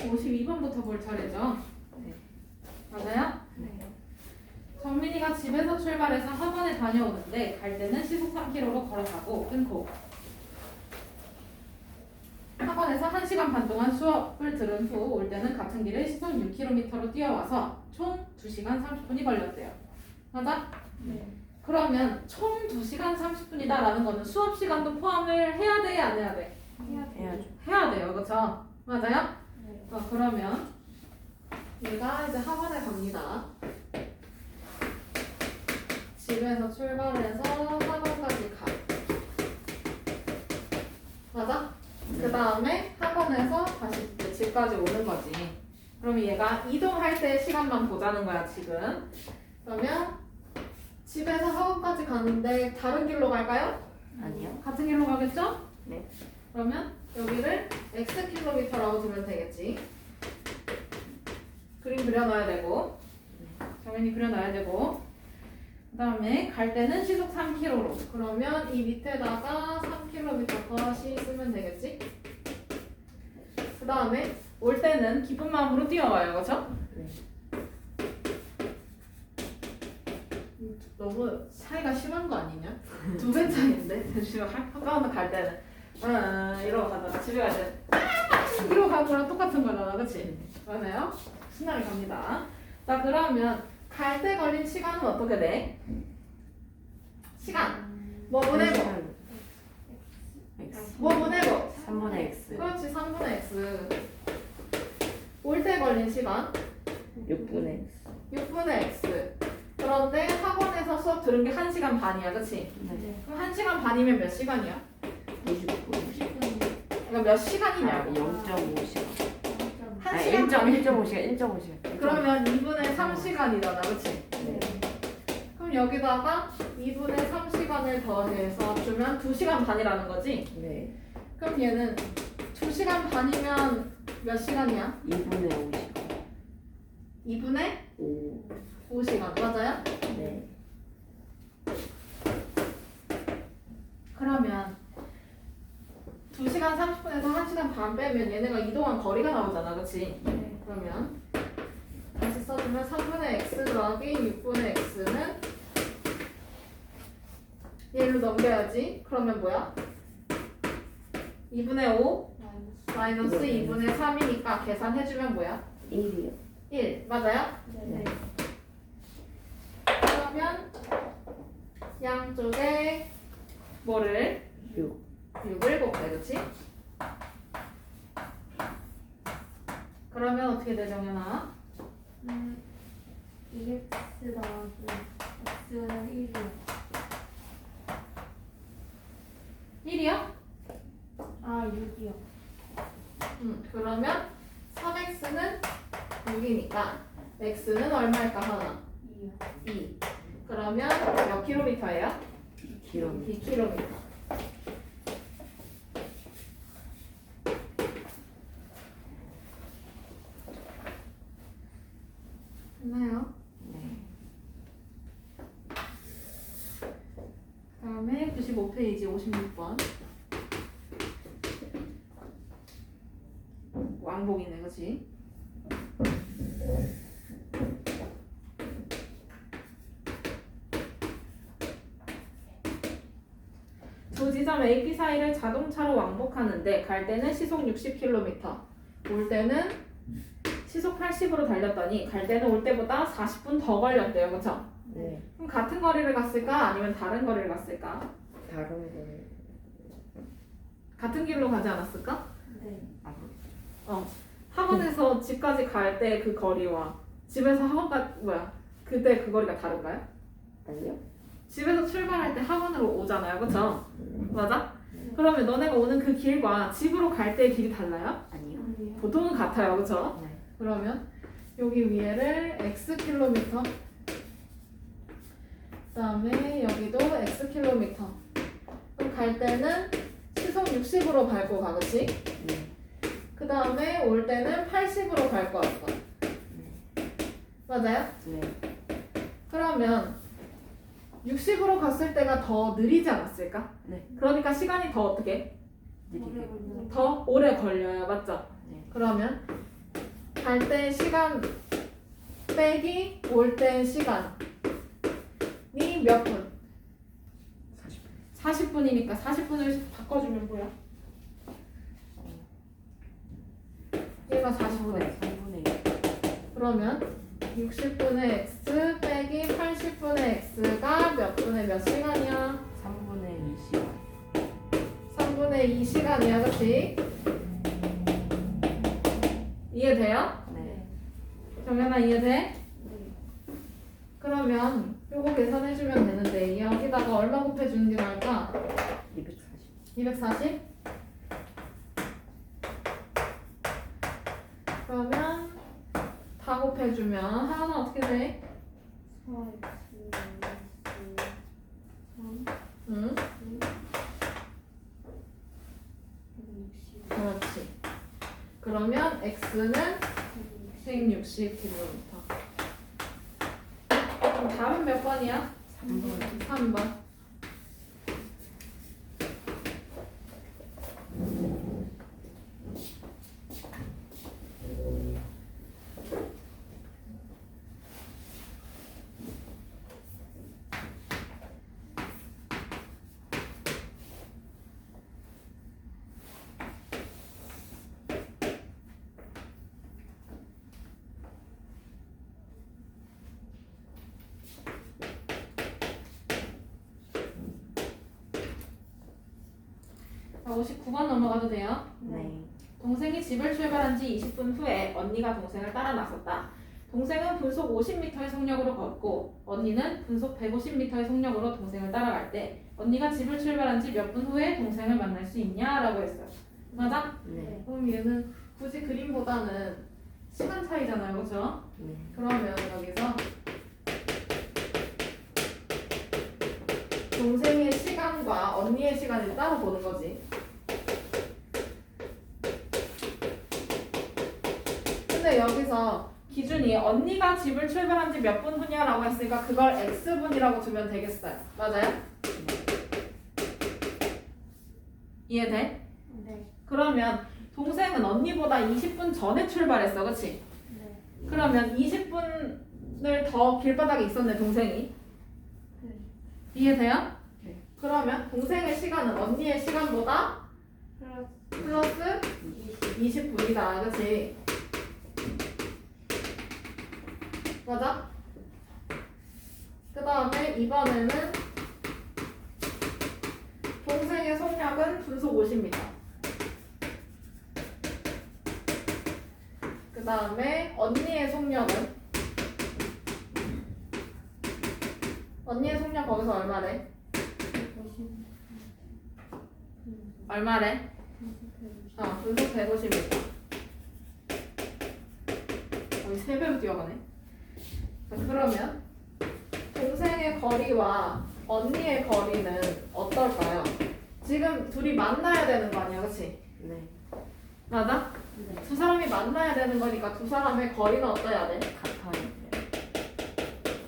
52번부터 볼 차례죠. 네. 맞아요? 네. 정민이가 집에서 출발해서 학원에 다녀오는데 갈 때는 시속 3km로 걸어가고 끊고 학원에서 1시간 반 동안 수업을 들은 후 올 때는 같은 길을 시속 6km로 뛰어와서 총 2시간 30분이 걸렸대요. 맞아? 네. 그러면 총 2시간 30분이다 라는 거는 수업 시간도 포함을 해야 돼, 안 해야 돼? 해야죠. 해야 돼요. 그쵸? 맞아요? 네. 그러면 얘가 이제 학원에 갑니다. 집에서 출발해서 학원까지 가. 맞아? 그 다음에 학원에서 다시 이제 집까지 오는 거지. 그럼 얘가 이동할 때 시간만 보자는 거야, 지금. 그러면 집에서 학원까지 가는데 다른 길로 갈까요? 아니요. 같은 길로 가겠죠? 네. 그러면 여기를 X킬로미터라고 두면 되겠지. 그림 그려놔야 되고 정연이 그려놔야 되고 그 다음에 갈 때는 시속 3km로 그러면 이 밑에다가 3km 다시 쓰면 되겠지. 그 다음에 올 때는 기쁜 마음으로 뛰어와요. 그렇죠? 네. 너무 차이가 심한 거 아니냐? 2배 차이인데? 잠시만 학원 갈 때는 이러고 가다가 집에 갈 때는 이러고 가는 거랑 똑같은 거잖아. 그치? 맞아요? 신나게 갑니다. 자 그러면 갈 때 걸린 시간은 어떻게 돼? 시간 뭐 보내고 X. 뭐 보내고 3분의 X. 그렇지 3분의 x 올 때 걸린 시간 6분의 X. 6분의 x 그런데 학원에서 수업 들은 게 1시간 반이야. 그치? 네. 그럼 1시간 반이면 몇 시간이야? 20분. 그러니까 몇 시간이냐고 0.5시간. 아, 1시간 반 1.5시간. 1.5시간. 그러면 2분의 3시간이잖아. 그치? 네. 그럼 여기다가 2분의 3시간을 더해서 주면 2시간 반이라는 거지? 네. 그럼 얘는 2시간 반이면 몇 시간이야? 2분의 5시간. 2분의 5. 5시간 맞아요? 네. 그러면 2시간 30분에서 1시간 반 빼면 얘네가 이동한 거리가 나오잖아. 그치? 네. 그러면 다시 써주면 3분의 x 더하기 6분의 x는 얘로 넘겨야지. 그러면 뭐야? 2분의 5 마이너스 2분의 3이니까 계산해주면 뭐야? 1이요. 1 맞아요? 네. 그러면 양쪽에 뭐를? 6. 6을 곱해. 그치? 그러면 어떻게 돼 정연아? 2x 더하기 x는 1이요. 1이요? 아, 6이요. 그러면 3x는 6이니까 x는 얼마일까 하나? 2요. 2. 그러면 몇 킬로미터예요? 2km. 2km. 됐나요? 네. 다음에 95페이지 56번 왕복이네. 그치? 두 지점 A, B 사이를 자동차로 왕복하는데 갈 때는 시속 60km 올 때는 시속 80으로 달렸더니 갈 때는 올 때보다 40분 더 걸렸대요. 그쵸? 네. 그럼 같은 거리를 갔을까? 아니면 다른 거리를 갔을까? 다른 거는 같은 길로 가지 않았을까? 네. 학원에서 집까지 갈 때 그 거리와 집에서 그때 그 거리가 다른가요? 아니요. 집에서 출발할 때 학원으로 오잖아요. 그쵸? 맞아? 그러면 너네가 오는 그 길과 집으로 갈 때의 길이 달라요? 아니요. 아니요. 보통은 같아요. 그쵸? 네. 그러면 여기 위에를 X킬로미터 그 다음에 여기도 X킬로미터 그럼 갈 때는 시속 60으로 밟고 가. 그치? 네. 그 다음에 올 때는 80으로 갈 거였어. 맞아요? 네. 그러면 60으로 갔을 때가 더 느리지 않았을까? 네. 그러니까 시간이 더 어떻게? 느리게. 더 오래 걸려요. 맞죠? 네. 그러면 갈 때 시간 빼기 올 때 시간이 몇 분? 40분. 40분이니까 40분을 바꿔주면 뭐야? 얘가 40분에 3분의 2. 그러면 60분의 x 빼기 80분의 x가 몇 분의 몇 시간이야? 3분의 2시간. 3분의 2시간이야, 그치? 이해돼요? 네. 정연아 이해돼? 네. 그러면 요거 계산해주면 되는데 여기다가 얼마 곱해주는 게 나을까? 240. 240? 그러면 다 곱해주면 하나는 어떻게 돼? 4x 3 응? 160 그렇지. 그러면 x는 160km. 그럼 답은 몇 번이야? 3분. 3번. 자, 59번 넘어가도 돼요. 네. 동생이 집을 출발한 지 20분 후에 언니가 동생을 따라 나섰다. 동생은 분속 50m의 속력으로 걷고 언니는 분속 150m의 속력으로 동생을 따라갈 때 언니가 집을 출발한 지 몇 분 후에 동생을 만날 수 있냐라고 했어요. 맞아? 네. 그럼 얘는 굳이 그림보다는 시간 차이잖아요. 그렇죠? 네. 그러면 여기서 동생의 시간과 언니의 시간을 따로 보는 거지. 근데 여기서 기준이 언니가 집을 출발한 지 몇 분 후냐라고 했으니까 그걸 x분이라고 두면 되겠어요. 맞아요? 이해돼? 네. 그러면 동생은 언니보다 20분 전에 출발했어. 그치? 네. 그러면 20분을 더 길바닥에 있었네, 동생이. 네. 이해돼요? 네. 그러면 동생의 시간은 언니의 시간보다 플러스 20분이다. 그치? 맞아? 그 다음에 이번에는 동생의 속력은 분속 50m. 그 다음에 언니의 속력은 언니의 속력 거기서 얼마래? 150 얼마래? 분속 150m. 거의 3배로 뛰어가네. 자, 그러면 동생의 거리와 언니의 거리는 어떨까요? 지금 둘이 만나야 되는 거 아니야, 그치? 네. 맞아? 네. 두 사람이 만나야 되는 거니까 두 사람의 거리는 어때야 돼? 같아야 돼요.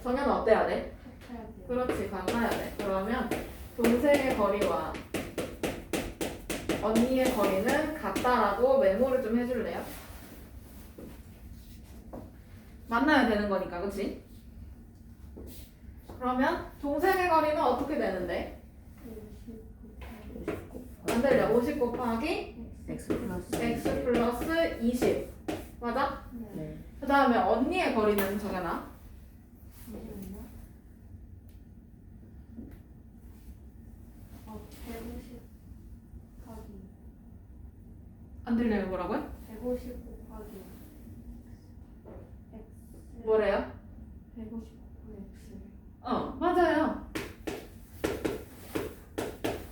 정연은 어때야 돼? 같아야 돼요. 그렇지, 같아야 돼. 그러면 동생의 거리와 언니의 거리는 같다라고 메모를 좀 해줄래요? 만나야 되는 거니까, 그치? 그러면 동생의 거리는 어떻게 되는데? 50 곱하기 50 안 들려. 50 곱하기 x 플러스 x 플러스 20. 맞아? 네. 네. 그 다음에 언니의 거리는 정연아? 잠시만요. 150 곱하기 안 들려요, 뭐라고요? 150 곱하기 x 뭐래요? 150 곱하기 x 맞아요.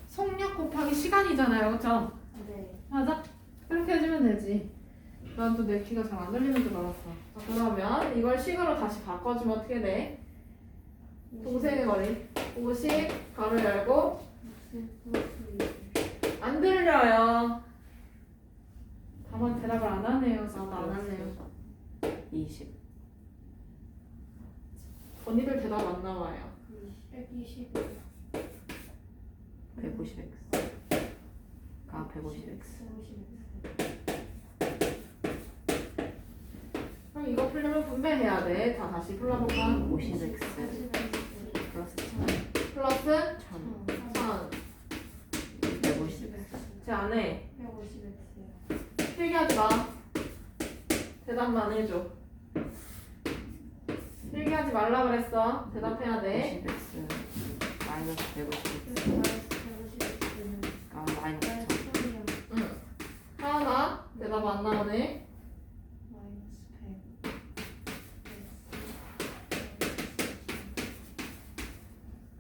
속력 곱하기 시간이잖아요, 그쵸? 네. 맞아? 그렇게 해주면 되지. 난 또 내 키가 잘 안 들리는 줄 알았어. 자, 그러면 이걸 식으로 다시 바꿔주면 어떻게 돼? 동생의 거리 50 가로 열고 x 플러스 20 안 들려요. 다만 대답을 안 하네요. 저도 안 하네요. 20. 언니들 대답 안 나와요. 120 150x. 가 150x. 150 이거 풀려면 분배해야 돼. 다 다시 풀어볼까? 50x 플러스 1000 플러스 1000 1000. 150x 제 안에 150x요. 필기하지 마. 대답만 해줘. 필기하지 말라 그랬어. 대답해야 돼. 50x 마이너스 150x 150x는 아 마이너스 1000 응. 하나 대답 안 나오네. 마이너스 100.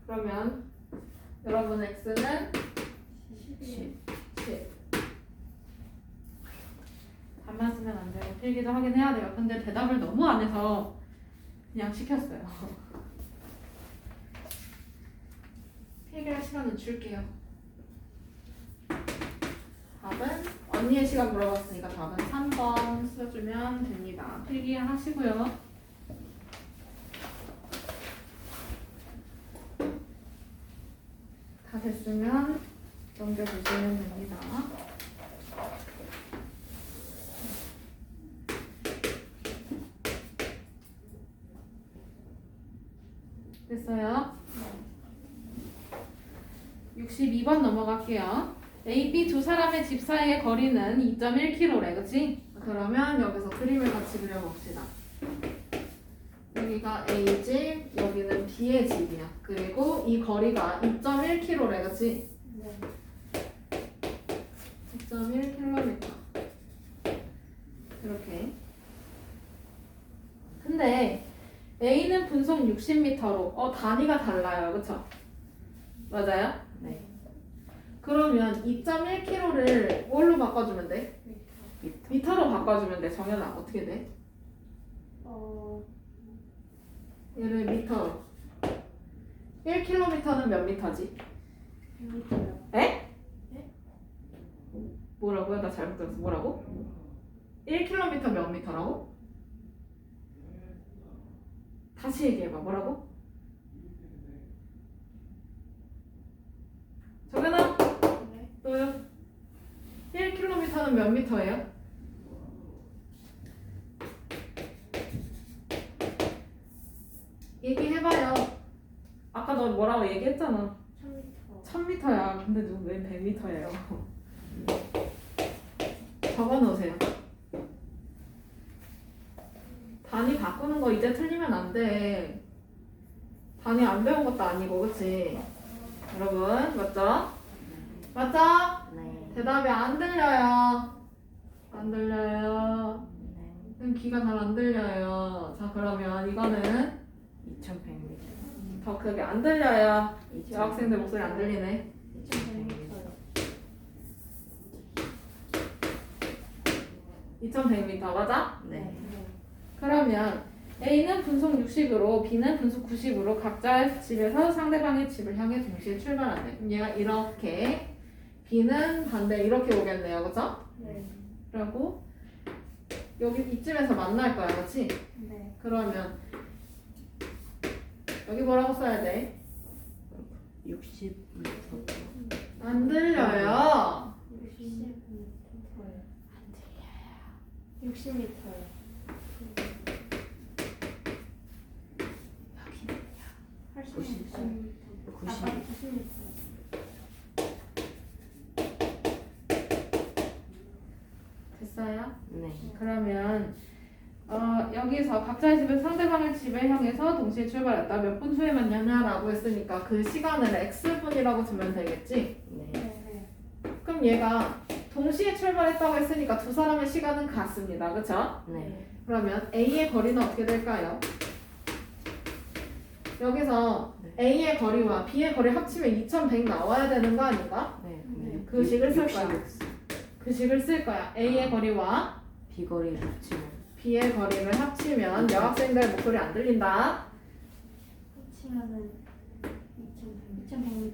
그러면 여러분 x는 10. 10. 답만 쓰면 안 되고 필기도 하긴 해야 돼요. 근데 대답을 너무 안 해서 그냥 시켰어요. 필기할 시간은 줄게요. 답은 언니의 시간 물어봤으니까 답은 3번 써주면 됩니다. 필기 하시고요. 다 됐으면 넘겨주시면 됩니다. 됐어요? 62번 넘어갈게요. A, B 두 사람의 집 사이의 거리는 2.1km래, 그치? 그러면 여기서 그림을 같이 그려봅시다. 여기가 A 집, 여기는 B의 집이야. 그리고 이 거리가 2.1km래, 그치? 네. 2.1km. 이렇게. 근데 A는 분속 60m로, 단위가 달라요, 그쵸? 맞아요? 네 그러면 2.1km를 뭘로 바꿔주면 돼? 미터 미터로 바꿔주면 돼. 정연아 어떻게 돼? 얘를 미터로. 1km는 몇 미터지? 100m요. 에? 뭐라고요? 나 잘못 들었어. 뭐라고? 1km 몇 미터라고? 다시 얘기해봐. 뭐라고? 정연아 네. 또요? 1km는 몇 미터예요? 얘기해봐요. 아까 너 뭐라고 얘기했잖아. 1000m. 1000m야. 근데 누구 왜 100m예요? 적어놓으세요. 단위 바꾸는 거 이제 틀리면 안 돼. 단위 안 배운 것도 아니고, 그치? 여러분, 맞죠? 맞죠? 네 대답이 안 들려요. 안 들려요. 네. 선 귀가 잘 안 들려요. 자, 그러면 이거는 2100m 더 크게 안 들려요. 여학생들 목소리 안 들리네. 2100m요. 2100m 맞아? 네 그러면 A는 분속 60으로 B는 분속 90으로 각자의 집에서 상대방의 집을 향해 동시에 출발하네. 그럼 얘가 이렇게 B는 반대 이렇게 오겠네요. 그죠? 네. 그리고 여기 이쯤에서 만날 거야. 그렇지? 네. 그러면 여기 뭐라고 써야 돼? 60m 안 들려요. 60m요. 60m요. 90. 80m. 아까 90m. 됐어요? 네 그러면 여기서 각자의 집에서 상대방의 집에 향해서 동시에 출발했다. 몇 분 후에 만나냐라고 했으니까 그 시간을 x분이라고 두면 되겠지? 네 네. 그럼 얘가 동시에 출발했다고 했으니까 두 사람의 시간은 같습니다. 그쵸? 네 그러면 A의 거리는 어떻게 될까요? 여기서 네. A의 거리와 B의 거리 합치면 2100 나와야 되는 거 아닌가? 네 그 식을 쓸 거야. 60x 그 식을 쓸 거야. A의 거리와 비거리 합치면 B의 거리를 합치면 여학생들 목소리 안 들린다. 합치면은 2100m.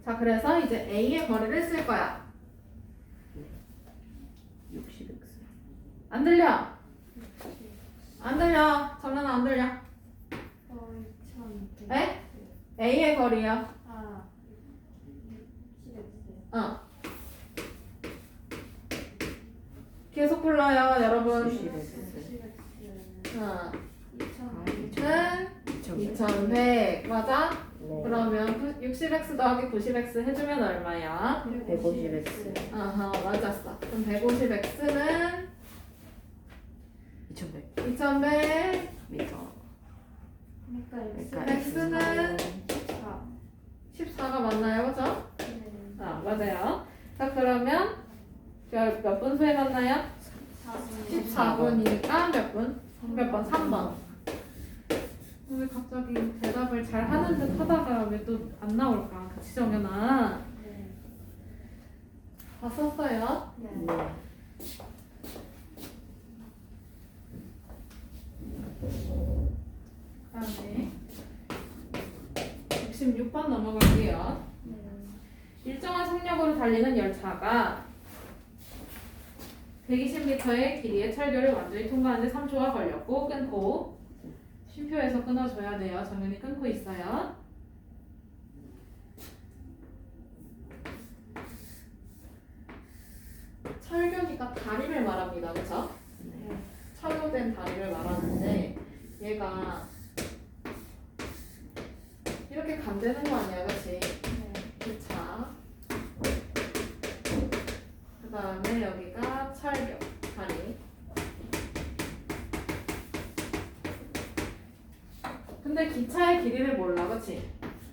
자, 그래서 이제 A의 거리를 쓸 거야. 60x 안 들려? 안 들려. 정연아 안 들려. 2100. 에? A의 거리요. 아. 60x. 계속 불러요, 여러분. 90x. 어, 2000. 는 2100 맞아? 네. 그러면 60x 더하기 90x 해주면 얼마야? 150x. 아하, 맞았어. 그럼 150x는 2100 2100 미터. 그러니까 x는 4. 14가 맞나요? 그죠? 네. 아, 맞아요. 자, 그러면 몇 분 후에 만나요? 14분이니까 몇 분? 몇 번? 3번. 왜 갑자기 대답을 잘 하는 듯 하다가 왜 또 안 나올까? 그치, 정연아? 네. 다 썼어요? 네. 네. 그다음에 66번 넘어갈게요. 네. 일정한 속력으로 달리는 열차가 120m의 길이의 철교를 완전히 통과하는데 3초가 걸렸고 끊고 쉼표에서 끊어줘야 돼요. 정연이 끊고 있어요. 철교니까 다리를 말합니다. 그쵸? 네. 철로된 다리를 말하는데 얘가 이렇게 간대는 거 아니야, 그치? 네. 자, 그 다음에 여기가 철교 다리. 근데 기차의 길이를 몰라, 그치?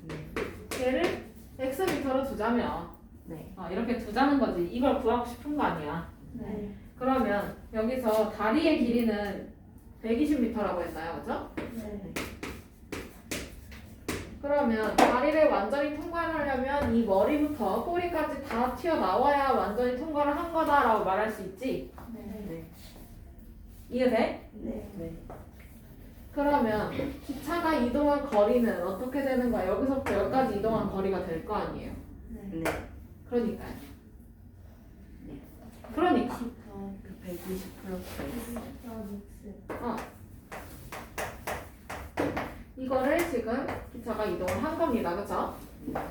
네. 얘를 x미터로 두자면 네. 이렇게 두자는 거지. 이걸 구하고 싶은 거 아니야. 네. 그러면 여기서 다리의 길이는 120m라고 했나요, 그죠? 네. 그러면 다리를 완전히 통과하려면 이 머리부터 꼬리까지 다 튀어나와야 완전히 통과를 한 거다라고 말할 수 있지? 네. 네. 이해돼? 네. 네. 그러면 기차가 이동한 거리는 어떻게 되는 거야? 여기서부터 여기까지 이동한 거리가 될 거 아니에요? 네. 네. 그러니까요. 네. 그러니까 120 플러스 x. 어. 이거를 지금 기차가 이동을 한 겁니다. 그쵸?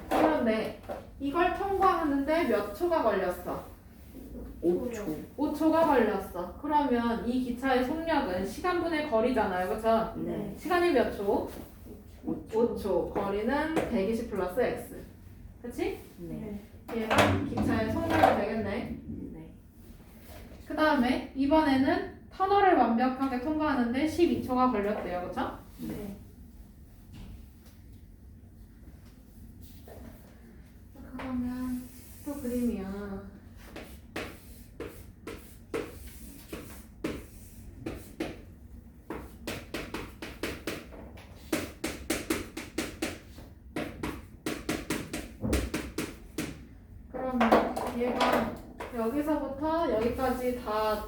그런데 이걸 통과하는데 몇 초가 걸렸어? 5초. 5초가 걸렸어. 그러면 이 기차의 속력은 시간분의 거리잖아요. 그쵸? 네. 시간이 몇 초? 5초. 5초. 거리는 120 플러스 x. 그치? 네. 얘가 기차의 속력이 되겠네. 네. 그 다음에 이번에는 터널을 완벽하게 통과하는데 12초가 걸렸대요. 그쵸? 네. 그러면 또 그림이야. 그러면 얘가 여기서부터 여기까지 다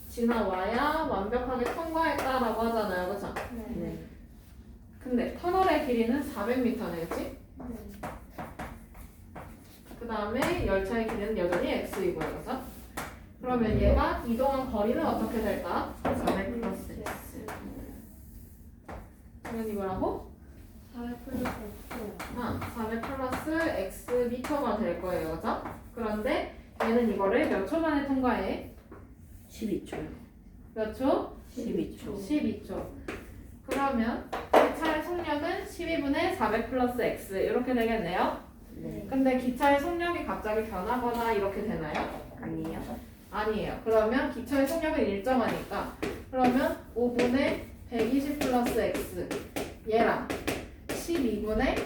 지나와야 완벽하게 통과했다라고 하잖아요. 그쵸? 네. 네. 근데 터널의 길이는 400m네. 그치? 네. 그 다음에 열차의 길이는 여전히 x이고요. 그죠? 그러면 얘가 이동한 거리는 어떻게 될까? 400 플러스 x. 당연히 뭐라고? 400 플러스 x. 400 플러스 x 미터가 될 거예요. 그죠? 그런데 얘는 이거를 몇 초 만에 통과해? 12초요. 몇 초? 12초. 12초. 그러면 기차의 속력은 12분의 400 플러스 x 이렇게 되겠네요. 네. 근데 기차의 속력이 갑자기 변하거나 이렇게 되나요? 아니에요. 아니에요. 그러면 기차의 속력은 일정하니까 그러면 5분의 120 플러스 x 얘랑 12분의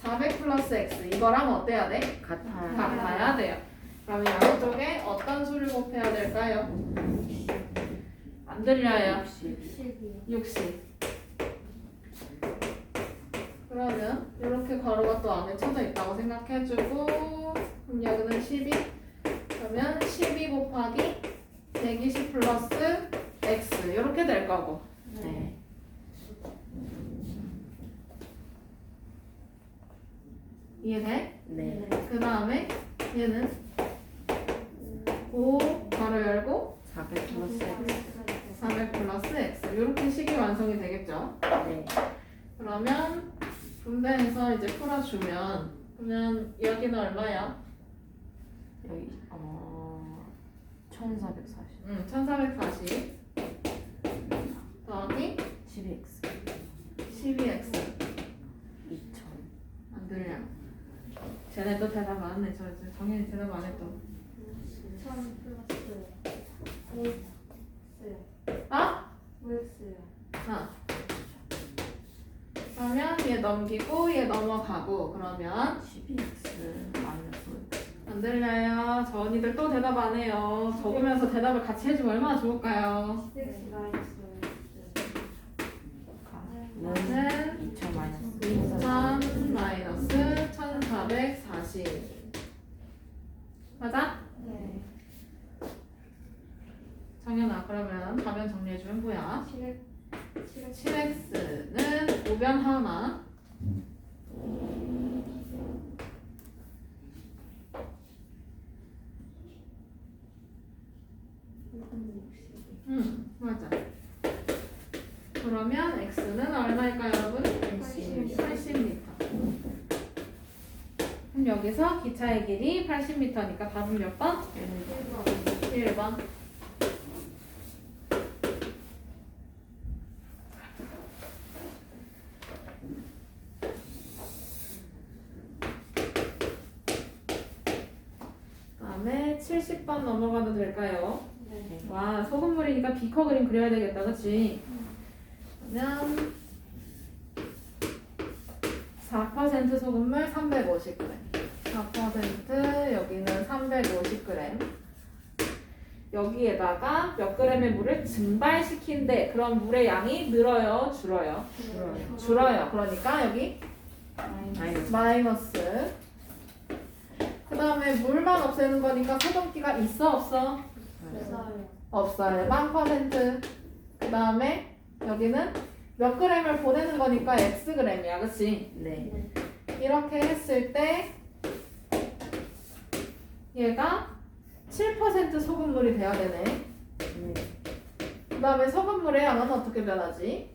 400 플러스 x 이거랑 어때야 돼? 같아요. 같아야 돼요. 그러면 양쪽에 어떤 수를 곱해야 될까요? 안 들려요. 60. 10이요. 60. 그러면 이렇게 괄호가 또 안에 쳐져 있다고 생각해주고 그럼 여기는 12 그러면 12 곱하기 120 플러스 x 이렇게 될 거고 네. 이해돼? 네. 그 다음에 얘는 5 괄호 열고 400 플러스 x. 400 플러스 x 이렇게 식이 완성이 되겠죠? 네. 그러면 분배해서 이제 풀어주면 그러면 여기는 얼마야? 여기 1440. 1440 더하기 12x. 12x 2000. 안 들려. 쟤네 또 대답 안 했네. 저 정현이 대답 안 했던. 1000 플러스 5x. 아? 5x요. 그러면 얘 넘기고 얘 넘어가고 그러면 12x 마이너스. 안 들려요. 저 언니들 또 대답 안 해요. 적으면서 대답을 같이 해주면 얼마나 좋을까요? 10x 마이너스 5x. 는 2000 마이너스. 2000 마이너스 1440 맞아? 네. 정연아 그러면 답변 정리해주면 뭐야? 7x 7x는 고변 하나 맞아. 그러면 x는 얼마일까요 여러분? 80m. 그럼 여기서 기차의 길이 80m니까 답은 몇 번? 1번. 1번. 다음에 70번 넘어가도 될까요? 네. 와, 소금물이니까 비커 그림 그려야 되겠다, 그치? 그러면 4% 소금물 350g 4% 여기는 350g 여기에다가 몇 g의 물을 증발시킨대. 그럼 물의 양이 늘어요? 줄어요? 줄어요. 줄어요. 그러니까 여기 마이너스. 마이너스. 그 다음에 물만 없애는 거니까 소금기가 있어? 없어? 없어요. 없어요. 1000%. 그 다음에 여기는 몇 g을 보내는 거니까 xg이야. 그치? 네. 이렇게 했을 때 얘가 7% 소금물이 돼야 되네. 네. 그 다음에 소금물의 양은 어떻게 변하지?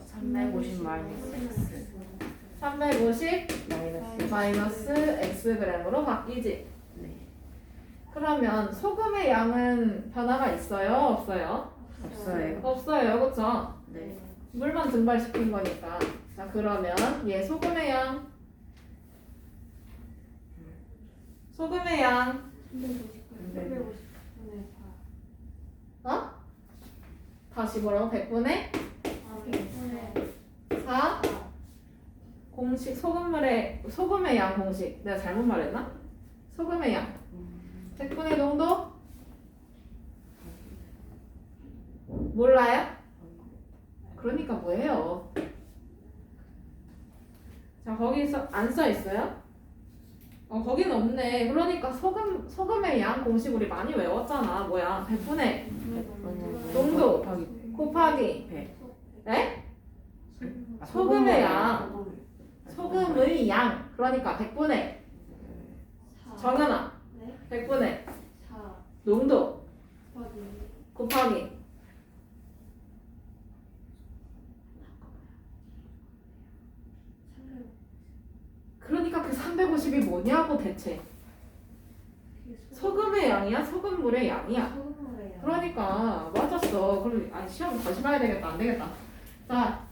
350 마이너스 x. 350 마이너스. 마이너스 xg으로 바뀌지. 네. 그러면 소금의 양은 변화가 있어요? 없어요? 없어요. 없어요. 그쵸? 네. 물만 증발시킨 거니까. 자, 그러면 얘 소금의 양. 소금의 양. 350. 어? 다시 뭐라고? 100분의 4 공식 소금의 양 공식. 내가 잘못 말했나? 소금의 양. 100분의 농도? 몰라요? 그러니까 뭐예요? 자, 거기서 안 써 있어요? 거기는 없네. 그러니까 소금의 양 공식 우리 많이 외웠잖아. 뭐야? 100분의 농도 곱하기 100. 에? 소금의 양. 소금의 양. 그러니까 100분의 정연아. 네. 100분의 4 농도 곱하기 그러니까 그 350이 뭐냐고 대체. 소금의 양이야? 소금물의 양이야? 소금물이에요. 그러니까 맞았어. 그럼 시험 다시 봐야 되겠다. 안 되겠다. 자,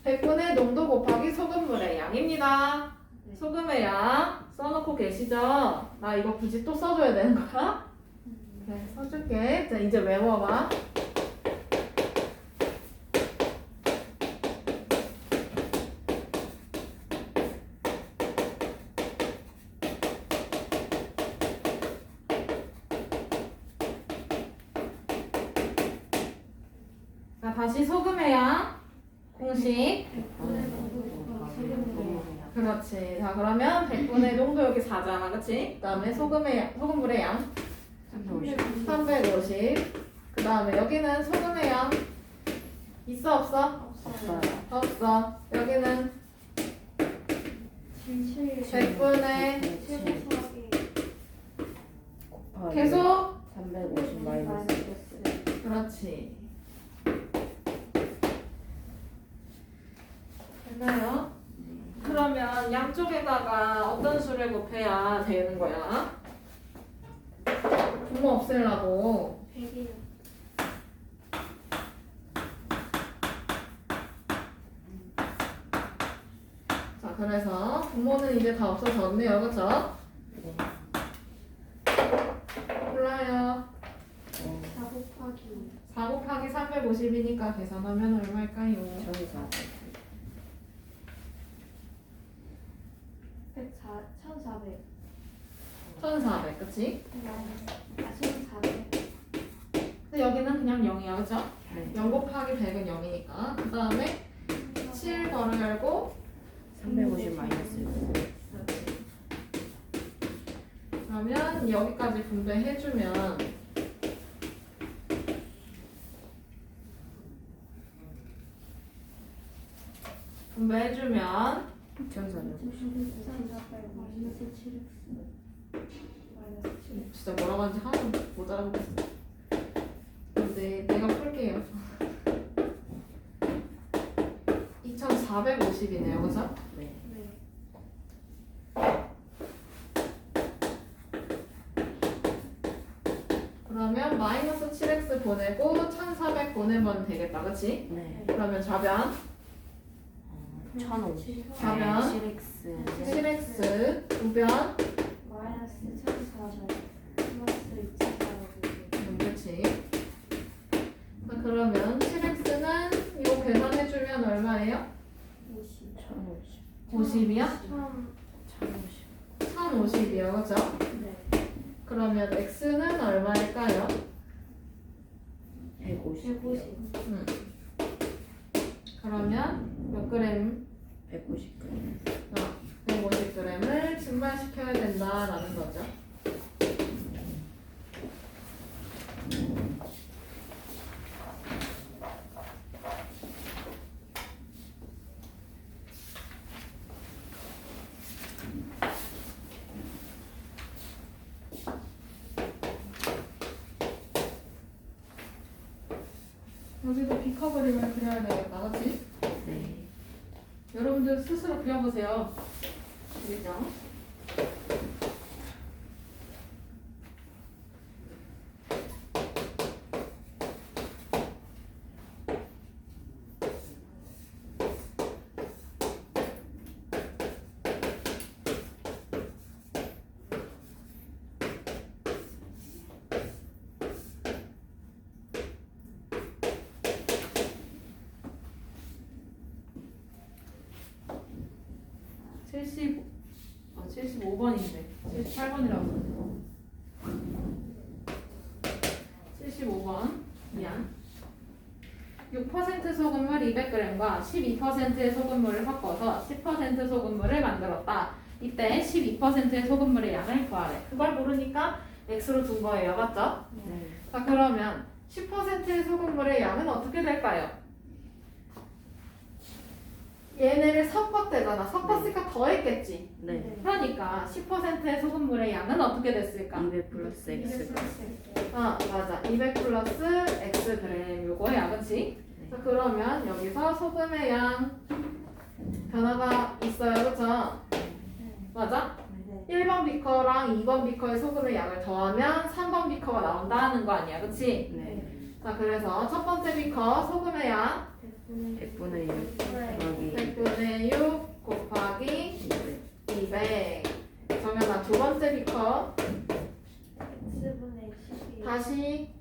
100분의 농도 곱하기 소금물의 양입니다. 네. 소금의 양 써놓고 계시죠? 나 이거 굳이 또 써줘야 되는 거야? 네, 써줄게. 자, 이제 외워봐. 자, 다시 소금의 양 공식. 그렇지. 자, 그러면 100분의 농도 여기 4잖아. 그치? 그 다음에 소금물의 양 350. 그 다음에 여기는 소금의 양 있어? 없어? 없어요. 없어. 여기는 100분의 곱하기 계속 350 마이너스 x. 그렇지. 됐나요? 그러면 양쪽에다가 어떤 수를 곱해야 되는 거야? 분모 없애려고. 100이요. 자, 그래서 분모는 이제 다 없어졌네요. 그쵸? 네. 몰라요. 4 곱하기 4 곱하기 350이니까 계산하면 얼마일까요? 1400. 1400. 1400, 그치? 아, 1400. 근데 여기는 그냥 0이야, 그쵸? 네. 0 곱하기 100은 0이니까. 그 다음에 7 괄호 열고 350 마이너스 6. 그러면 여기까지 분배해주면 분배해주면 2400. 1400 마이너스 7x 마이너스 7x. 진짜 뭐라고 하는지 하나도 못 알아보겠어. 근데 내가 풀게요. 2450이네요, 그죠? 네. 네. 그러면 마이너스 7x 보내고 1400 보내면 되겠다, 그치? 네. 그러면 좌변 1050. 좌변 7x. 7x 우변 마이너스 1400 플러스 2400. 그치? 자, 그러면 7x는 이거 계산해주면 얼마예요? 50. 1050. 50이야? 1050. 1050이요, 그죠? 네. 그러면 x는 얼마일까요? 150. 150. 그러면 몇 그램? 150g. 150g을 증발시켜야 된다라는 거죠. 여기도 비커 그림을 그려야 되겠다, 그치? 네. 여러분들 스스로 그려보세요. 알겠죠? 아, 75번인데 78번이라고 썼네. 75번 미안. 6% 소금물 200g과 12%의 소금물을 섞어서 10% 소금물을 만들었다. 이때 12%의 소금물의 양을 구하래. 그걸 모르니까 x로 둔 거예요. 맞죠? 네. 자, 그러면 10%의 소금물의 양은 어떻게 될까요? 얘네를 섞었대잖아. 섞었으니까 더했겠지. 네. 그러니까 10%의 소금물의 양은 어떻게 됐을까? 200 플러스 x. 맞아. 200 플러스 x 그램 요거야, 그치? 자, 그러면 여기서 소금의 양 변화가 있어요, 그쵸? 맞아? 네. 1번 비커랑 2번 비커의 소금의 양을 더하면 3번 비커가 나온다는 거 아니야, 그치? 네. 자, 그래서 첫 번째 비커 소금의 양 100분의 1 더하기 100분의 6 곱하기 200. 정연아, 두 번째 비커 x분의 12. 다시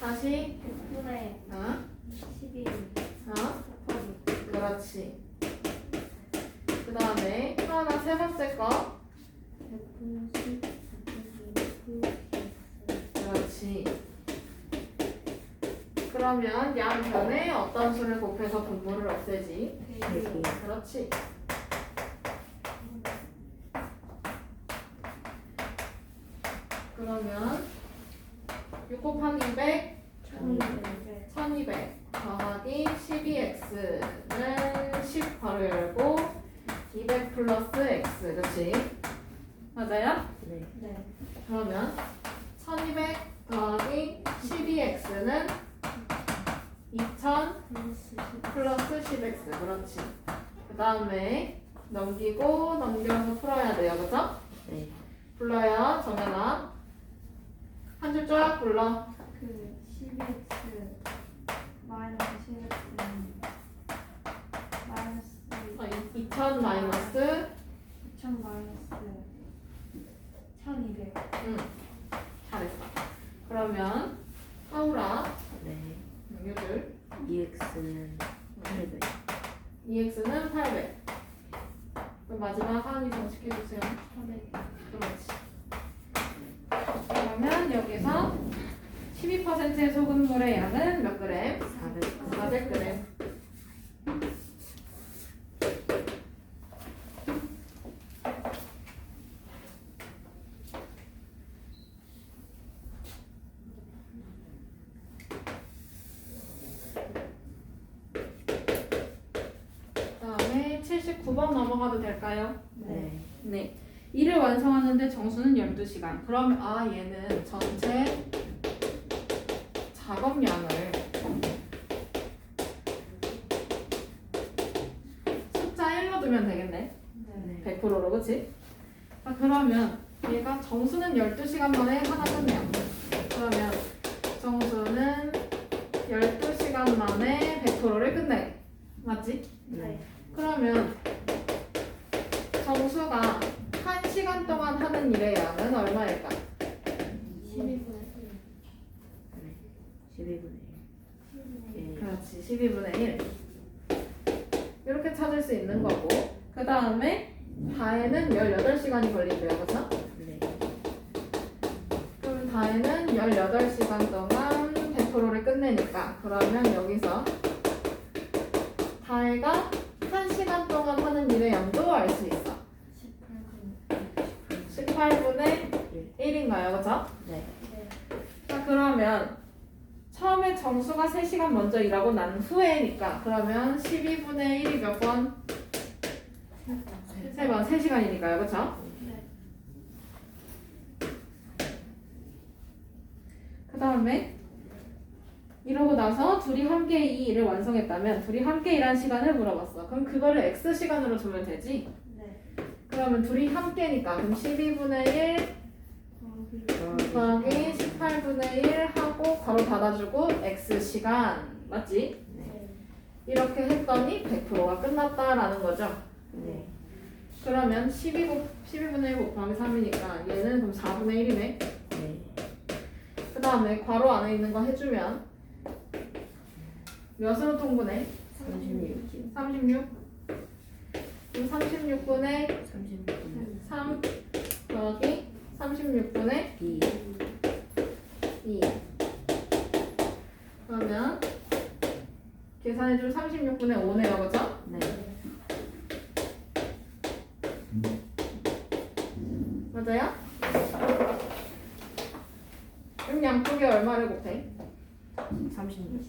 다시 100분의 어? 12 어? 곱하기 그렇지. 그 다음에 하나 세 번째 거 100분의 10 곱하기 x. 그렇지. 그러면 양변에 어떤 수를 곱해서 분모를 없애지? 100. 그렇지. 그러면 6 곱하기 200 1200. 1200 더하기 12x는 10 바로 열고 200 플러스 x 그치? 맞아요? 네. 네. 그러면 1200 더하기 12x는 2000 플러스 10. 플러스 10x 그렇지. 그 다음에 넘기고 넘겨서 풀어야 돼요, 그죠? 네. 불러요, 정연아. 한 줄 쫙 불러. 그 12x 마이너스 10x는 마이너스 2000 마이너스 2000 마이너스 1200. 잘했어. 그러면 하울아 네. 요줄 2x는 800. 2x는 800. 그럼 마지막 하은이 정식해주세요. 400. 그렇지. 그러면 여기서 12%의 소금물의 양은 몇 그램? 400. 400g. 그다음에 79번 넘어가도 될까요? 네. 네. 이를 완성하는데 정수는 12시간. 그럼 얘는 전체 작업량을 숫자 1로 두면 되겠네. 네. 네. 100%로, 그치? 자, 그러면 얘가 정수는 12시간 만에 하나 끝내요. 그러면 정수는 12시간 만에 100%를 끝내. 맞지? 네. 그러면 정수가 1시간 동안 하는 일의 양은 얼마일까? 12분의 12분의 1. 그렇지, 12분의 1. 이렇게 찾을 수 있는 거고, 그 다음에 다에는 18시간이 걸린대요, 그쵸? 네. 그럼 다에는 18시간 동안 100%를 끝내니까, 그러면 여기서 다해가 1시간 동안 하는 일의 양도 알 수 있어. 18분의 1인가요, 그쵸? 네. 자, 그러면 처음에 정수가 3시간 먼저 일하고 난 후에니까 그러면 12분의 1이 몇 번? 3번, 3시간이니까요, 그쵸? 그 다음에 이러고 나서 둘이 함께 이 일을 완성했다면 둘이 함께 일한 시간을 물어봤어. 그럼 그거를 X시간으로 두면 되지? 그러면 둘이 함께니까 그럼 12분의 1 곱하기 18분의 1 하고 괄호 닫아주고 X시간 맞지? 이렇게 했더니 100%가 끝났다라는 거죠. 네. 그러면 12분의 1 곱하기 3이니까 얘는 그럼 4분의 1이네. 네. 그 다음에 괄호 안에 있는 거 해주면 몇으로 통분해? 36. 36? 그럼 36분의 36분의 3 더하기 36분의 2. 2. 그러면 계산해주면 36분의 5네요, 그죠? 네. 맞아요? 그럼 양쪽에 얼마를 곱해? 36.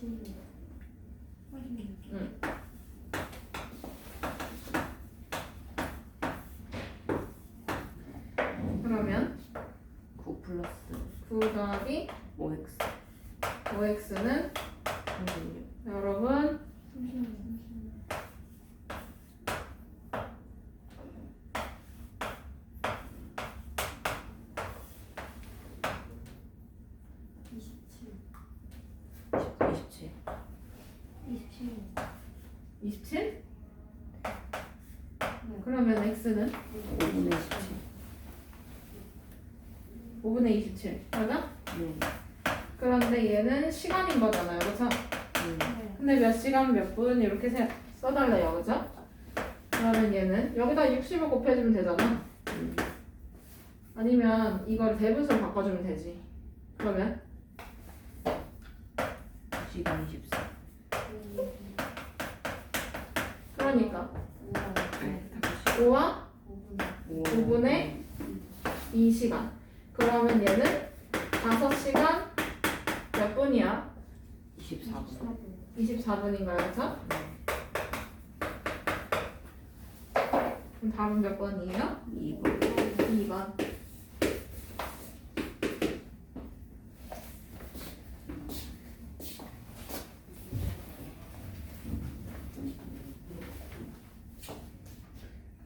그러면 9 플러스 9 더하기 5x. 5x는 36. 여러분 27. 27? 그러면 x는 5분의 27. 5분의 27 맞아? 네. 그런데 얘는 시간인 거잖아요, 그쵸? 네. 근데 몇 시간 몇 분 이렇게 써달래요, 그죠? 그러면 얘는 여기다 60을 곱해주면 되잖아. 아니면 이걸 대분수로 바꿔주면 되지. 그러면 2시간 24. 그러니까 네. 5와 5분의 2시간. 그러면 얘는 5시간 몇 분이야? 24분. 24분인가요, 그쵸? 그럼 답은 몇 번이에요? 2번. 2번.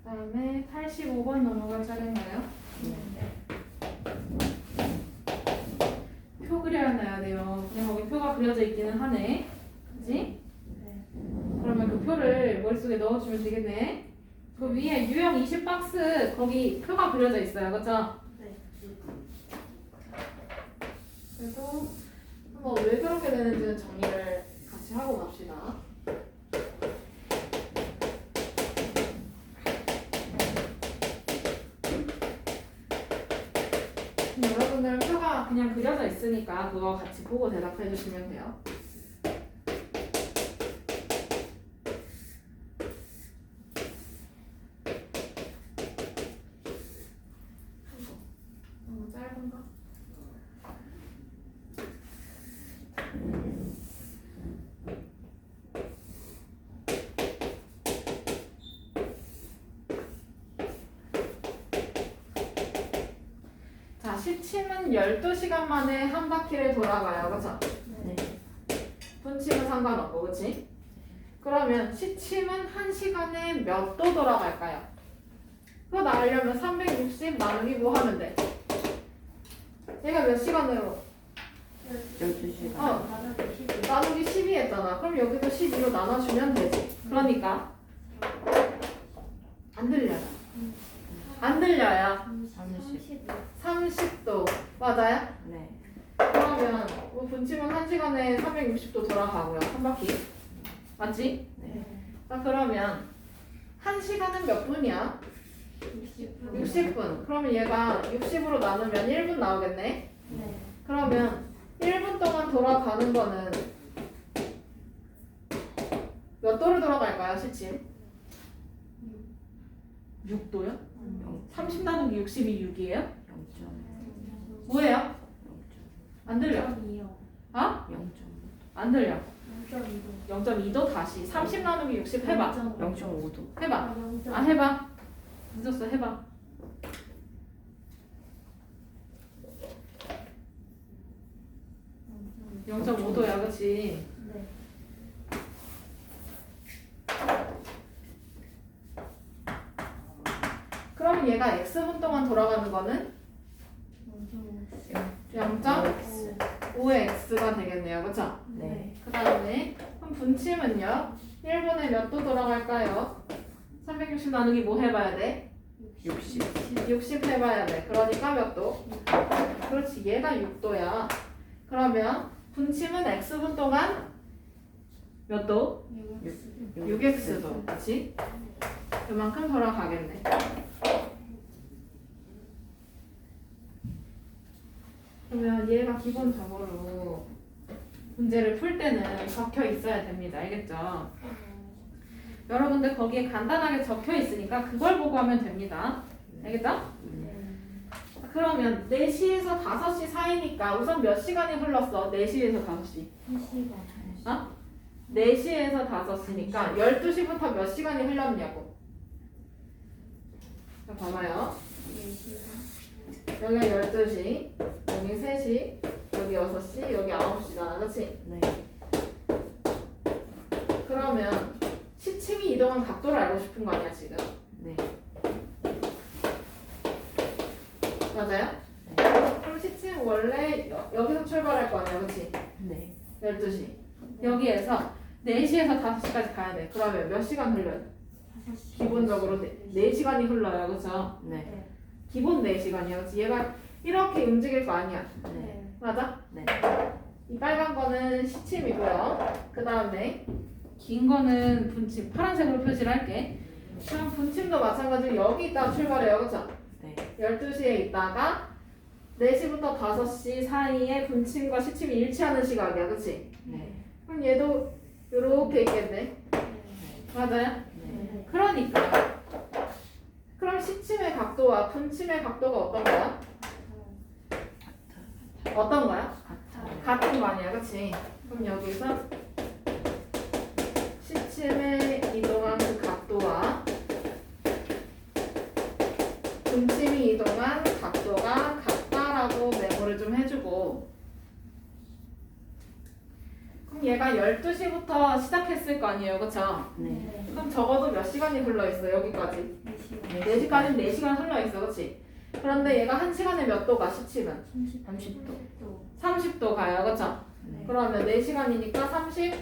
그다음에 85번 넘어갈 차례인가요? 그려져 있기는 하네. 그치? 네. 그러면 그 표를 머릿속에 넣어주면 되겠네. 그 위에 유형 20박스 거기 표가 그려져 있어요. 그쵸? 네. 그래서 한번 왜 그렇게 되는지는 정리를 같이 하고 갑시다. 여러분들 표가 그냥 그려져 있으니까 그거 같이 보고 대답해 주시면 돼요. 너무 짧은가? 자, 시침은 12시간 만에 한 바퀴를 돌아가요. 그쵸? 네. 분침은 상관없고, 그치? 그러면 시침은 1시간에 몇 도 돌아갈까요? 그거 알려면 360 나누기 뭐 하면 돼? 얘가 몇 시간으로? 12시간. 나누기 12 했잖아. 그럼 여기도 12로 나눠주면 되지. 그러니까 안 들려요. 안 들려요. 30도. 맞아요? 네. 그러면 뭐 분침은 1시간에 360도 돌아가고요. 한 바퀴. 맞지? 네. 자, 그러면 1시간은 몇 분이야? 60분. 그러면 얘가 60으로 나누면 1분 나오겠네? 네. 그러면 1분 동안 돌아가는 거는 몇 도를 돌아갈까요, 시침? 6도요? 30 나누기 60이 6이에요? 0.0. 뭐예요? 안 들려? 0.2요. 아? 0.5. 안 들려. 0.2도. 0.2도 다시 30 나누기 60 해봐. 0.5도. 해봐. 아, 해봐. 늦었어, 해봐. 네. 0.5도야, 그치? 네. 그럼 얘가 x분 동안 돌아가는 거는 0.5의 x가 되겠네요, 그쵸? 네. 그 다음에 그럼 분침은요? 1분에 몇 도 돌아갈까요? 360 나누기 뭐 해봐야 돼? 60. 60 해봐야 돼. 그러니까 몇 도? 그렇지, 얘가 6도야. 그러면 분침은 x분 동안 몇 도? 6x도. 그치? 그만큼 돌아가겠네. 그러면 얘가 기본적으로 문제를 풀 때는 적혀 있어야 됩니다. 알겠죠? 여러분들 거기에 간단하게 적혀 있으니까 그걸 보고 하면 됩니다. 알겠죠? 그러면 4시에서 5시 사이니까 우선 몇 시간이 흘렀어? 4시에서 5시. 1시간. 어? 4시에서 5시니까 12시부터 몇 시간이 흘렀냐고. 자, 봐봐요. 4시간. 여기가 12시, 여기 3시, 여기 6시, 여기 9시잖아. 그치? 네. 그러면 시침이 이동한 각도를 알고 싶은 거 아니야, 지금? 네. 맞아요? 네. 그럼 시침 원래 여기서 출발할 거 아니야, 그치? 네. 12시. 여기에서 4시에서 5시까지 가야 돼. 그러면 몇 시간 흘러요? 5시. 기본적으로 4시간이 흘러요, 그쵸? 네. 기본 4시간이야, 그치? 얘가 이렇게 움직일 거 아니야. 네. 맞아? 네. 이 빨간 거는 시침이고요. 그 다음에 긴 거는 분침. 파란색으로 표시를 할게. 그럼 분침도 마찬가지로 여기 있다가 출발해요, 그쵸? 네. 12시에 있다가 4시부터 5시 사이에 분침과 시침이 일치하는 시각이야, 그치? 네. 그럼 얘도 요렇게 있겠네. 맞아요? 네. 그러니까 그럼 시침의 각도와 분침의 각도가 어떤 거야? 어떤 거야? 같은 거 아니야, 그치? 그럼 여기서 시침에 이동한 그 각도와 분침이 이동한 각도가 같다라고 메모를 좀 해주고, 그럼 얘가 12시부터 시작했을 거 아니에요, 그쵸? 네. 그럼 적어도 몇 시간이 흘러있어, 여기까지? 4시까지는 4시간 흘러있어, 그치? 그런데 얘가 1시간에 몇 도가 시침은? 30도. 30도 가요, 그쵸? 네. 그러면 4시간이니까 30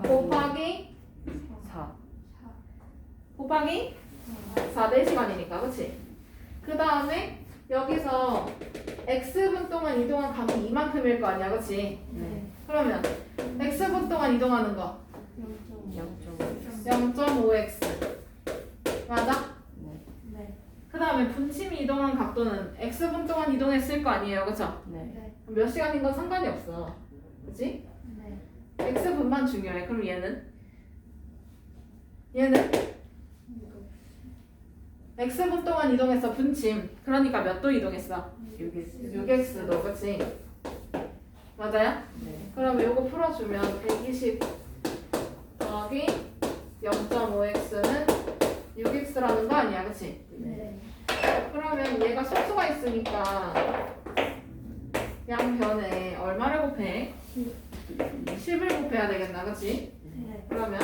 곱하기 4. 곱하기 4, 4시간이니까 그치? 그 다음에 여기서 X분 동안 이동한 값이 이만큼일 거 아니야 그치? 네. 그러면 X분 동안 이동하는 거 0.5. 0.5X 맞아? 네. 네. 그 다음에 분침이 이동한 각도는 X분 동안 이동했을 거 아니에요 그쵸? 네. 네. 그럼 몇 시간인 건 상관이 없어 그치? 네. X분만 중요해 그럼 얘는 X분 동안 이동했어 분침 그러니까 몇 도 이동했어? 6x. 6X도 그치? 맞아요? 네. 그러면 요거 풀어주면 120 더하기 0.5x는 6x라는 거 아니야 그치? 네. 그러면 얘가 소수가 있으니까 양변에 얼마를 곱해? 10을 곱해야 되겠나 그치? 네. 그러면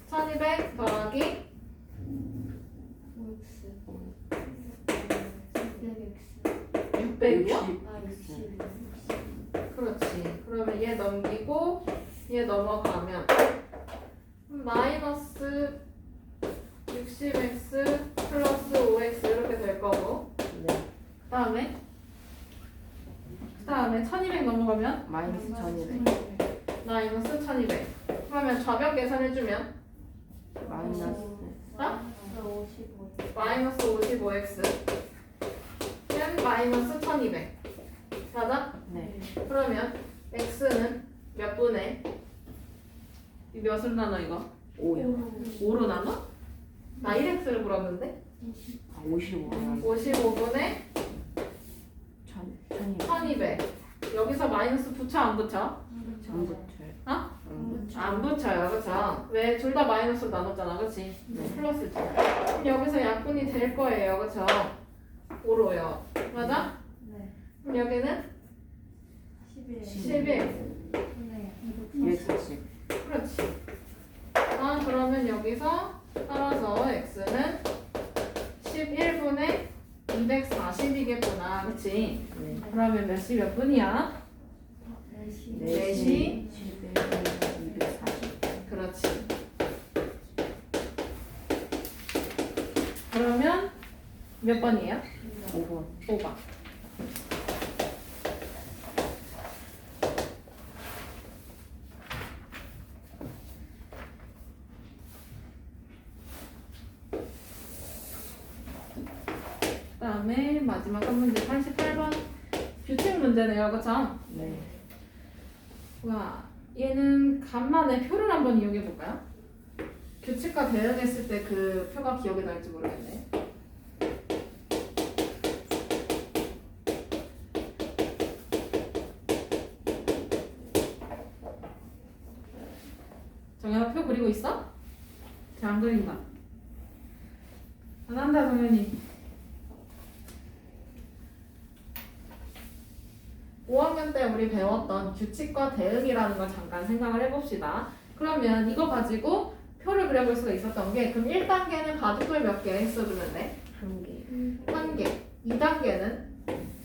1200 더하기 600이요? 60. 그렇지. 그러면 얘 넘기고 얘 넘어가면 마이너스 60x 플러스 5x 이렇게 될 거고 네. 그 다음에 1200 넘어가면 마이너스 1200. 마이너스 1200 그러면 좌변 계산해주면 마이너스. 마이너스 55x 는 마이너스 1200 맞아? 네. 그러면 x는 몇 분의 이 몇을 나눠 이거? 5요. 5로 나눠? 나 1x를 물었는데? 아, 55. 55분의 1200. 1200 여기서 마이너스 붙여 안 붙여? 안 붙여요. 어? 안 붙여요. 안 붙여요 그쵸? 왜? 둘 다 마이너스로 나눴잖아 그치? 네. 플러스지 그럼 여기서 약분이 될 거예요 그쵸? 5로요 맞아? 네. 그럼 여기는 11 240. 그렇지 그러면 여기서 따라서 x는 11분의 240이겠구나 그치? 네. 그러면 몇 시 몇 분이야? 4시. 4시 240. 그렇지. 그러면 몇 번이에요? 5번. 5번. 그다음에 마지막 한 문제 88번 규칙 문제네요, 그쵸? 네. 와, 얘는 간만에 표를 한번 이용해 볼까요? 규칙과 대응했을 때 그 표가 기억이 날지 모르겠네. 정연아 표 그리고 있어? 잘 안 그린다. 안 한다 정연이. 5학년 때 우리 배웠던 규칙과 대응이라는 걸 잠깐 생각을 해봅시다. 그러면 이거 가지고 표를 그려볼 수가 있었던 게 그럼 1단계는 바둑돌 몇 개 써주면 돼? 1개. 1개. 2단계는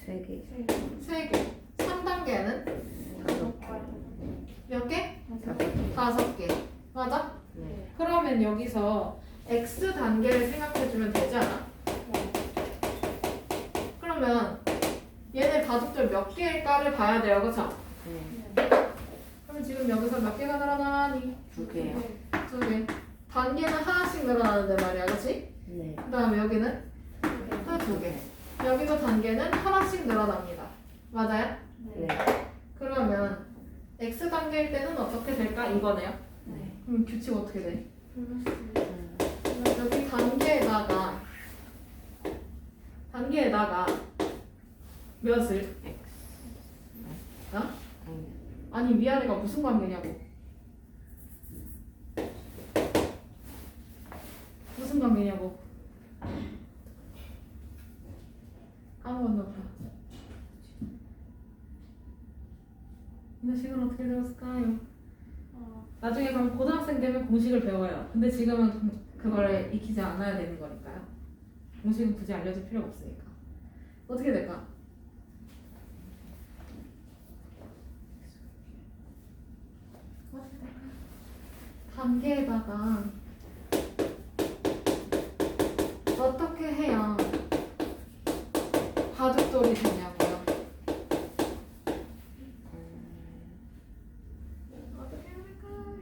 3개. 3개. 3단계는 5개. 몇 개? 5개. 5개. 맞아? 네. 그러면 여기서 x 단계를 생각해주면 되지 않아? 그러면 얘네 바둑돌 몇 개일까를 봐야 돼요, 그쵸? 네. 그럼 지금 여기서 몇 개가 늘어나니? 2개요. 2개. 단계는 하나씩 늘어나는데 말이야, 그치? 네. 그 다음에 여기는 또 2개. 여기서 단계는 하나씩 늘어납니다. 맞아요? 네. 그러면 x 단계일 때는 어떻게 될까? 이거네요. 네. 그럼 규칙 어떻게 돼? 음. 여기 단계에다가 몇을? X. 어? 아니. 아니 위아래가 무슨 관계냐고. 무슨 관계냐고. 까먹었나 보다. 이 녀석은 어떻게 되었을까요? 나중에 그럼 고등학생 되면 공식을 배워요. 근데 지금은 그걸 익히지 않아야 되는 거니까요. 공식은 굳이 알려줄 필요가 없으니까. 어떻게 될까? 단계에다가 어떻게 해야 바둑돌이 되냐고요. 어떻게 할까요?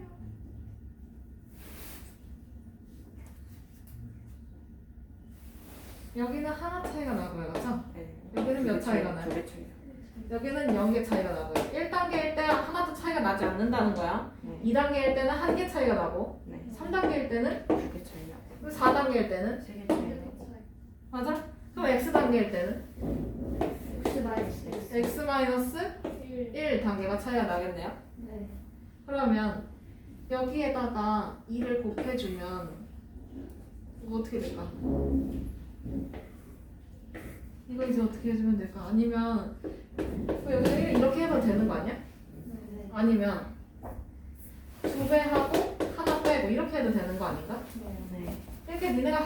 여기는 하나 차이가 나고요, 그렇죠? 네. 여기는 몇 차이가 나요? 2개 차이요. 여기는 0개 차이가 나고요. 1단계일 때 하나도 차이가 나지 않는다는 거야. 네. 2단계일 때는 1개 차이가 나고, 네. 3단계일 때는 2개 차이요. 4단계일 때는 3개 차이요. 맞아? 그럼 X단계일 때는 X 마이너스 X 마이너스 1 단계가 차이가 나겠네요. 네. 그러면 여기에다가 2를 곱해주면 이거 어떻게 될까? 이거 이제 어떻게 해주면 될까? 아니면 여기 이렇게 해도 되는 거 아니야? 네. 아니면 2배 하고 하나 빼고 이렇게 해도 되는 거 아닌가? 네. 이렇게 니네가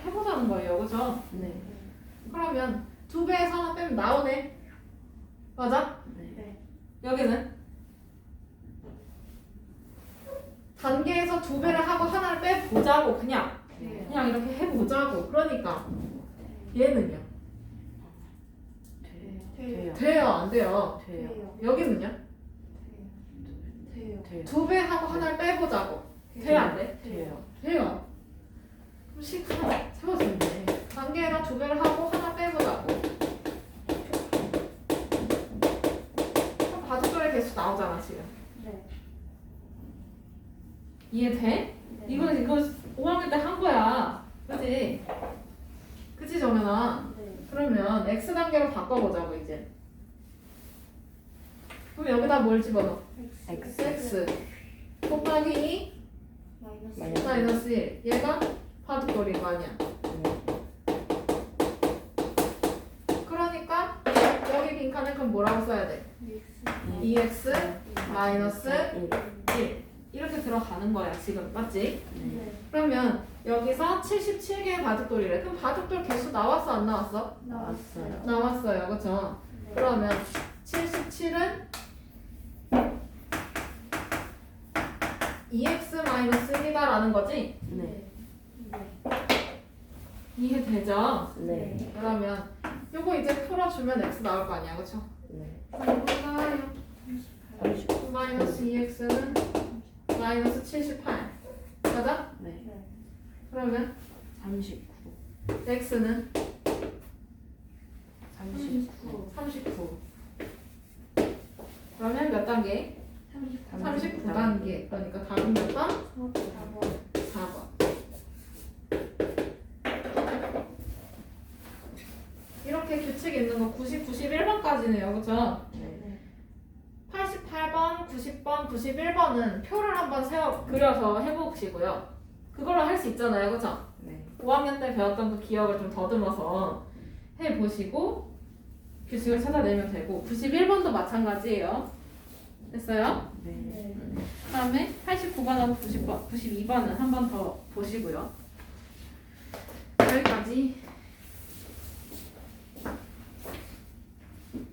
해보자는 거예요, 그죠? 네. 그러면 2배에서 하나 빼면 나오네. 맞아? 네. 여기는 단계에서 2배를 하고 하나를 빼보자고 그냥 이렇게 해보자고. 그러니까 얘는요? 돼요. 돼요, 안 돼요? 돼요. 여기는요? 돼요. 돼요. 2배 하고 하나를 빼보자고. 돼요, 안 돼? 돼요. 돼요. 그럼 식 하나 세워지네. 단계에다 2배를 하고 하나 빼보자고. 그럼 바둑돌의 개수 나오잖아 지금. 네. 이해돼? 네. 이거 5학년 때 한 거야. 그지? 그치 정연아? 네. 그러면 x 단계로 바꿔보자고 이제. 그럼 여기다 뭘 집어넣어? X. x 곱하기 2 마이너스 마이너스 1. 얘가 바둑돌인 거 아니야. 그러니까 여기 빈칸에 그럼 뭐라고 써야 돼? X 2x 마이너스 1. 1 이렇게 들어가는 거야 지금. 맞지? 네. 그러면 여기서 77개의 바둑돌이래. 그럼 바둑돌 개수 나왔어 안 나왔어? 나왔어요. 나왔어요. 그쵸? 네. 그러면 77은 2x-1이다라는 거지? 네. 이해되죠? 네. 그러면 요거 이제 풀어주면 x 나올 거 아니야. 그쵸? 네. 이거가요. 39. 마이너스 2x는 마이너스 78. 맞아? 네. 그러면 39. x는 39. 39. 그러면 몇 단계? 39단계. 그러니까 답은 몇 번? 4번. 이렇게 규칙 있는 거 90, 91번까지네요. 그쵸? 네. 88번, 90번, 91번은 표를 한번 그려서 해보시고요. 그걸로 할 수 있잖아요. 그쵸? 네. 5학년 때 배웠던 그 기억을 좀 더듬어서 해보시고 규칙을 찾아내면 되고 91번도 마찬가지예요. 됐어요? 네. 그 다음에 89번하고 90번, 92번은 한 번 더 보시고요. 여기까지